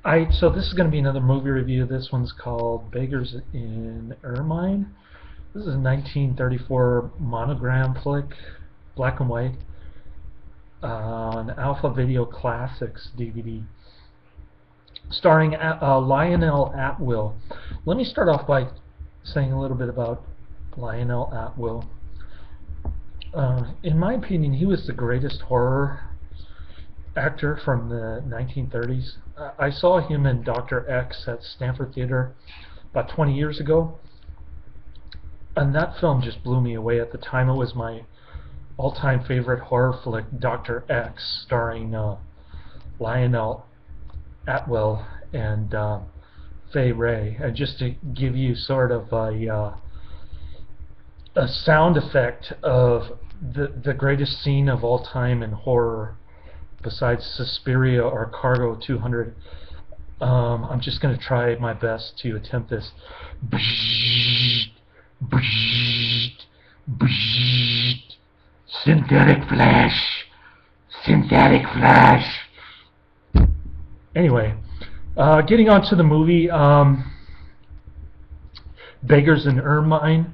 So this is going to be another movie review. This one's called Beggars in Ermine. This is a 1934 monogram flick, black and white, on Alpha Video Classics DVD, starring Lionel Atwill. Let me start off by saying a little bit about Lionel Atwill. In my opinion, he was the greatest horror actor from the 1930s. I saw him in Dr. X at Stanford Theater about 20 years ago, and that film just blew me away. At the time, it was my all-time favorite horror flick, Dr. X, starring Lionel Atwill and Fay Wray. And just to give you sort of a sound effect of the greatest scene of all time in horror, besides Suspiria or Cargo 200, I'm just going to try my best to attempt this. Synthetic flash. Synthetic flash. Anyway, getting on to the movie, Beggars in Ermine.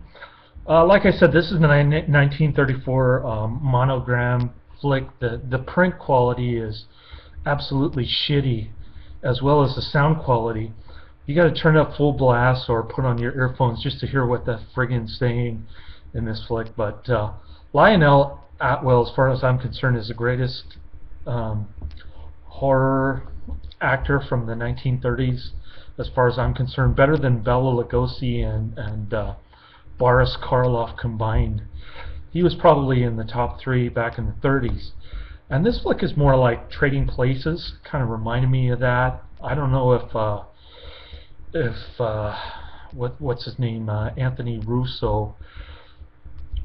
Like I said, this is the 1934 monogram flick. The print quality is absolutely shitty, as well as the sound quality. You got to turn up full blast or put on your earphones just to hear what the friggin' saying in this flick. But Lionel Atwill, as far as I'm concerned, is the greatest horror actor from the 1930s, as far as I'm concerned. Better than Bela Lugosi and Boris Karloff combined. He was probably in the top three back in the 30s. And this flick is more like Trading Places, kind of reminded me of that. I don't know if what's his name, Anthony Russo,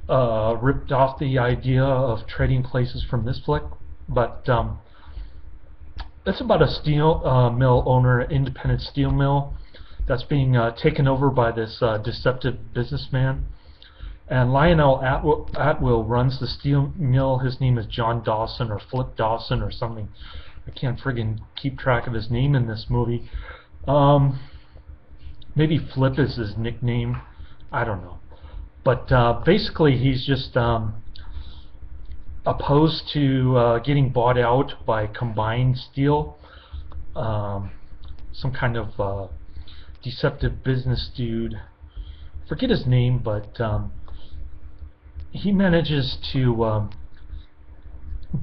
ripped off the idea of Trading Places from this flick, but it's about a steel mill owner, independent steel mill, that's being taken over by this deceptive businessman. And Lionel Atwill runs the steel mill. His name is John Dawson or Flip Dawson or something. I can't friggin' keep track of his name in this movie. Maybe Flip is his nickname. I don't know. But basically he's just opposed to getting bought out by Combined Steel. Some kind of deceptive business dude. Forget his name, but he manages to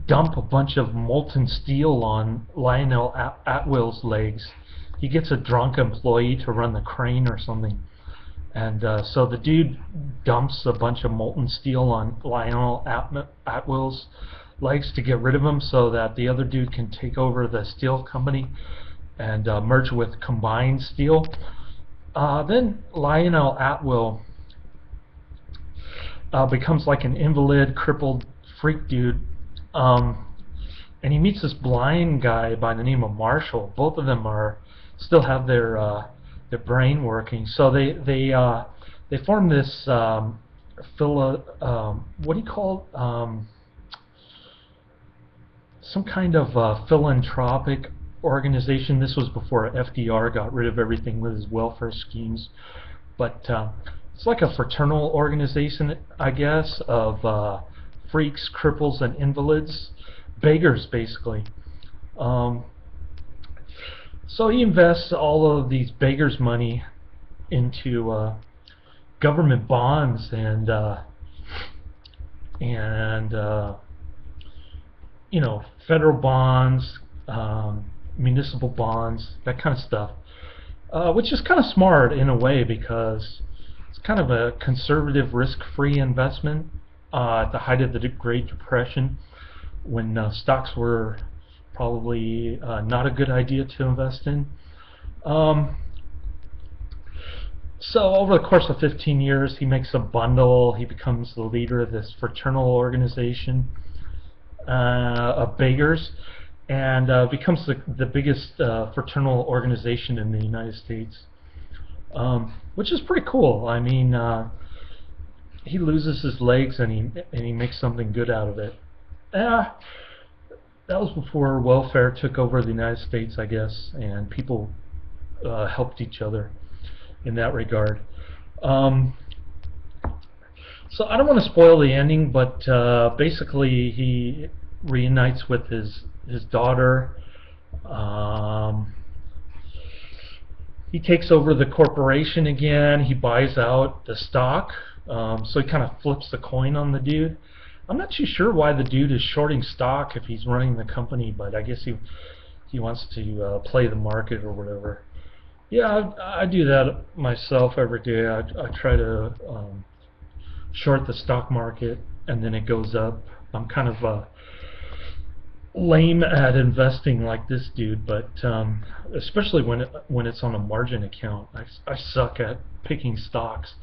dump a bunch of molten steel on Lionel Atwill's legs. He gets a drunk employee to run the crane or something, and so the dude dumps a bunch of molten steel on Lionel Atwill's legs to get rid of him, so that the other dude can take over the steel company and merge with Combined Steel. Then Lionel Atwill becomes like an invalid, crippled freak dude, and he meets this blind guy by the name of Marshall. Both of them still have their brain working, so they form this what do you call some kind of philanthropic organization. This was before FDR got rid of everything with his welfare schemes, but it's like a fraternal organization, I guess, of freaks, cripples, and invalids, beggars, basically. So he invests all of these beggars' money into government bonds and federal bonds, municipal bonds, that kind of stuff, which is kind of smart in a way, because it's kind of a conservative, risk-free investment at the height of the Great Depression, when stocks were probably not a good idea to invest in. So over the course of 15 years, he makes a bundle. He becomes the leader of this fraternal organization of beggars, and becomes the biggest fraternal organization in the United States, which is pretty cool. I mean, he loses his legs and he makes something good out of it. that was before welfare took over the United States, I guess, and people helped each other in that regard. Um, so I don't want to spoil the ending, but basically he reunites with his daughter. Um, he takes over the corporation again. He buys out the stock, so he kind of flips the coin on the dude. I'm not too sure why the dude is shorting stock if he's running the company, but I guess he wants to play the market or whatever. Yeah, I do that myself every day. I try to short the stock market, and then it goes up. I'm kind of lame at investing like this dude, but especially when it's on a margin account. I suck at picking stocks.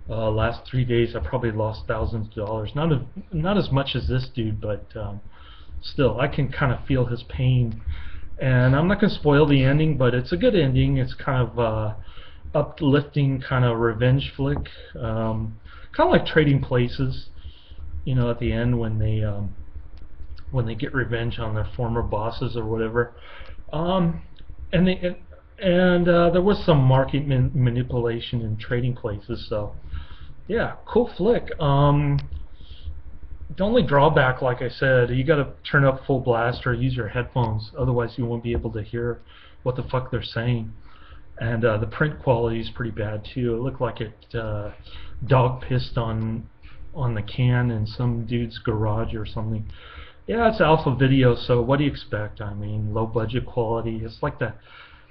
Last 3 days I probably lost thousands of dollars. Not as much as this dude, but still I can kind of feel his pain. And I'm not going to spoil the ending, but it's a good ending. It's kind of uplifting, kind of revenge flick, kind of like Trading Places. You know, at the end when they get revenge on their former bosses or whatever. And there was some market manipulation in Trading Places. So yeah, cool flick. The only drawback, like I said, you got to turn up full blast or use your headphones, otherwise you won't be able to hear what the fuck they're saying. And the print quality is pretty bad too. It looked like it dog pissed on the can in some dude's garage or something. Yeah, it's alpha video, so what do you expect? I mean, low budget quality. It's like that.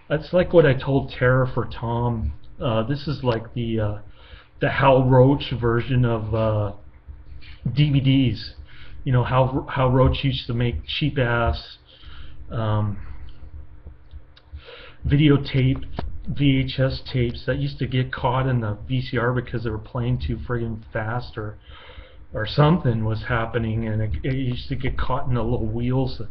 That's like what I told Terror for Tom. This is like the Hal Roach version of DVDs. You know how Roach used to make cheap ass videotape VHS tapes that used to get caught in the VCR because they were playing too friggin' fast or something was happening, and it used to get caught in the little wheels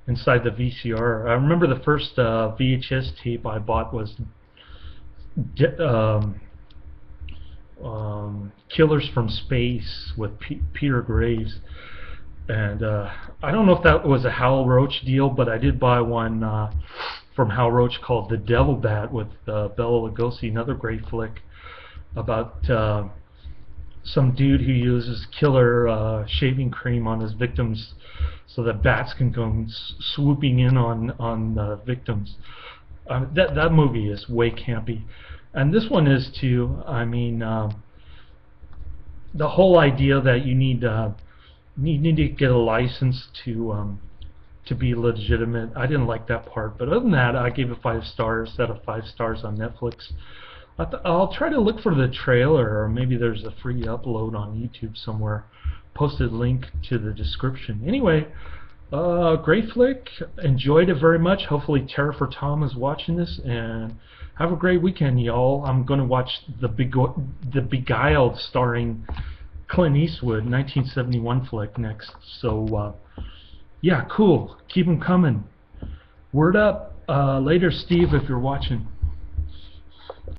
inside the VCR. I remember the first VHS tape I bought was Killers from Space with Peter Graves, and I don't know if that was a Hal Roach deal, but I did buy one from Hal Roach called The Devil Bat with Bela Lugosi, another great flick about some dude who uses killer shaving cream on his victims so that bats can come swooping in on victims. That movie is way campy, and this one is too. I mean, the whole idea that you need to get a license to be legitimate. I didn't like that part, but other than that, I gave it 5 stars out of 5 stars on Netflix. I'll try to look for the trailer, or maybe there's a free upload on YouTube somewhere. Posted link to the description. Anyway, great flick. Enjoyed it very much. Hopefully Terror for Tom is watching this, and have a great weekend, y'all. I'm going to watch The Beguiled starring Clint Eastwood, 1971 flick next. So, yeah, cool. Keep them coming. Word up. Later, Steve, if you're watching.